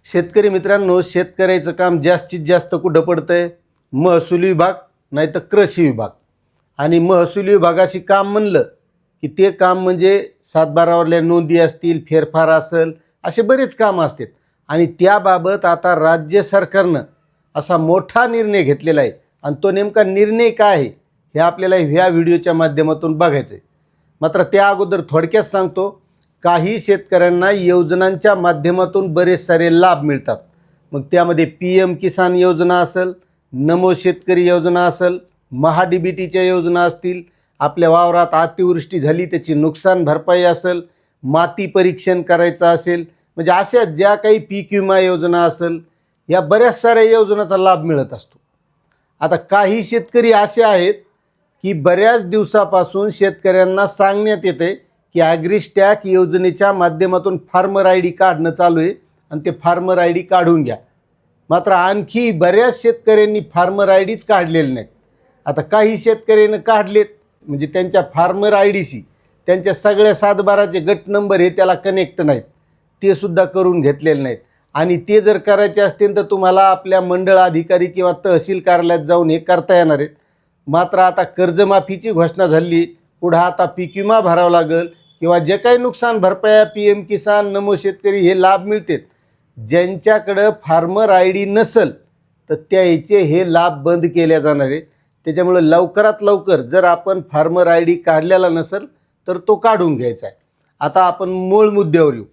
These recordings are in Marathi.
शेतकरी मित्रांनो, शेतकऱ्याचं काम जास्तीत जास्त कुठं पडतंय? महसूल विभाग नाही तर कृषी विभाग. आणि महसूल विभागाशी काम म्हणलं की ते काम म्हणजे सातबारावरल्या नोंदी असतील, फेरफार असेल, असे बरेच काम असतात. आणि त्याबाबत आता राज्य सरकारनं असा मोठा निर्णय घेतलेला आहे. आणि तो नेमका निर्णय काय आहे हे आपल्याला ह्या व्हिडिओच्या माध्यमातून बघायचं आहे. मात्र त्या अगोदर थोडक्यात सांगतो, काही शेतकऱ्यांना योजनांच्या माध्यमातून बरेच सारे लाभ मिळतात. मग त्यामध्ये PM किसान योजना असेल, नमो शेतकरी योजना असेल, महाडीबीटीच्या योजना असतील, आपल्या वावरात अतिवृष्टी झाली त्याची नुकसान भरपाई असेल, माती परीक्षण करायचं असेल, म्हणजे अशा ज्या काही पीक विमा योजना असेल, या बऱ्याच साऱ्या योजनांचा लाभ मिळत असतो. आता काही शेतकरी असे आहेत की बऱ्याच दिवसापासून शेतकऱ्यांना सांगण्यात येते की ॲग्रिस्टॅक योजनेच्या माध्यमातून फार्मर ID काढणं चालू आहे आणि ते फार्मर ID काढून घ्या. मात्र आणखी बऱ्याच शेतकऱ्यांनी फार्मर IDच काढलेले नाहीत. आता काही शेतकऱ्यांनी काढलेत, म्हणजे त्यांच्या फार्मर IDशी त्यांच्या सगळ्या सातबाराचे गट नंबर हे त्याला कनेक्ट नाहीत, ते सुद्धा करून घेतलेले नाहीत. आणि ते जर करायचे असतील तर तुम्हाला आपल्या मंडळ अधिकारी किंवा तहसील कार्यालयात जाऊन हे करता येणार आहेत. मात्र आता कर्जमाफीची घोषणा झाली, पुढं आता पीक विमा भरावा लागेल किंवा जे काही नुकसान भरपाई PM किसान, नमो शेतकरी हे लाभ मिळतात. ज्यांच्याकडं फार्मर ID नसेल तर त्याचे हे लाभ बंद केले जाणार आहेत. त्याच्यामुळे लवकरात लवकर जर आपण फार्मर ID काढलेला नसेल तर तो काढून घ्यायचा आहे. आता आपण मूळ मुद्द्यावर येऊ.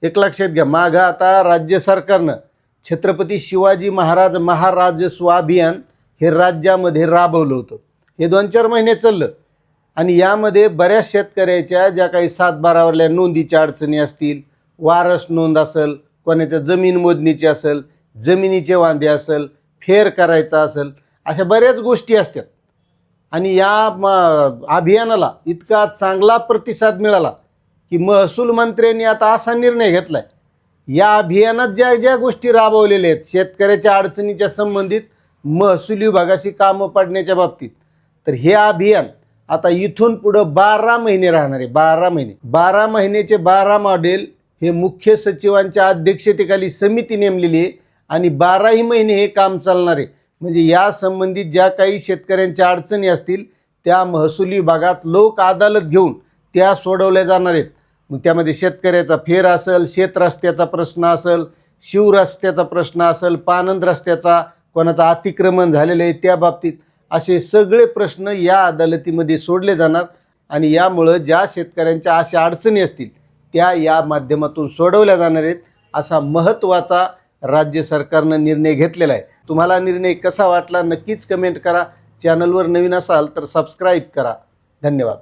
एक लक्षात घ्या, मागं आता राज्य सरकारनं छत्रपती शिवाजी महाराज महाराजस्व अभियान हे राज्यामध्ये राबवलं होतं. हे 2-4 महिने चाललं आणि यामध्ये बऱ्याच शेतकऱ्याच्या ज्या काही सातबारावरल्या नोंदीच्या अडचणी असतील, वारस नोंद असेल, कोणाच्या जमीन मोजणीची असेल, जमिनीचे वांदे असेल, फेर करायचा असेल, अशा बऱ्याच गोष्टी असतात. आणि या अभियानाला इतका चांगला प्रतिसाद मिळाला की महसूल मंत्र्यांनी आता असा निर्णय घेतला आहे, या अभियानात ज्या ज्या गोष्टी राबवलेल्या आहेत शेतकऱ्याच्या अडचणीच्या संबंधित महसूल विभागाशी कामं पाडण्याच्या बाबतीत, तर हे अभियान आता इथून पुढं 12 महिने राहणार आहे. 12 महिने, 12 महिन्याचे 12 मॉडेल हे मुख्य सचिवांच्या अध्यक्षतेखाली समिती नेमलेली आहे आणि 12ही महिने हे काम चालणार आहे. म्हणजे या संबंधित ज्या काही शेतकऱ्यांच्या अडचणी असतील त्या महसूल विभागात लोक अदालत घेऊन त्या सोडवल्या जाणार आहेत. मग त्यामध्ये शेतकऱ्याचा फेर असेल, शेत रस्त्याचा प्रश्न असेल, शिवरस्त्याचा प्रश्न असेल, पानंद रस्त्याचा, कोणाचं अतिक्रमण झालेलं आहे त्या बाबतीत, असे सगळे प्रश्न या अदालतीमध्ये सोडले जाणार. आणि यामुळं ज्या शेतकऱ्यांच्या अशा अडचणी असतील त्या या माध्यमातून सोडवल्या जाणार आहेत. असा महत्त्वाचा राज्य सरकारनं निर्णय घेतलेला आहे. तुम्हाला निर्णय कसा वाटला नक्कीच कमेंट करा. चॅनलवर नवीन असाल तर सबस्क्राईब करा. धन्यवाद.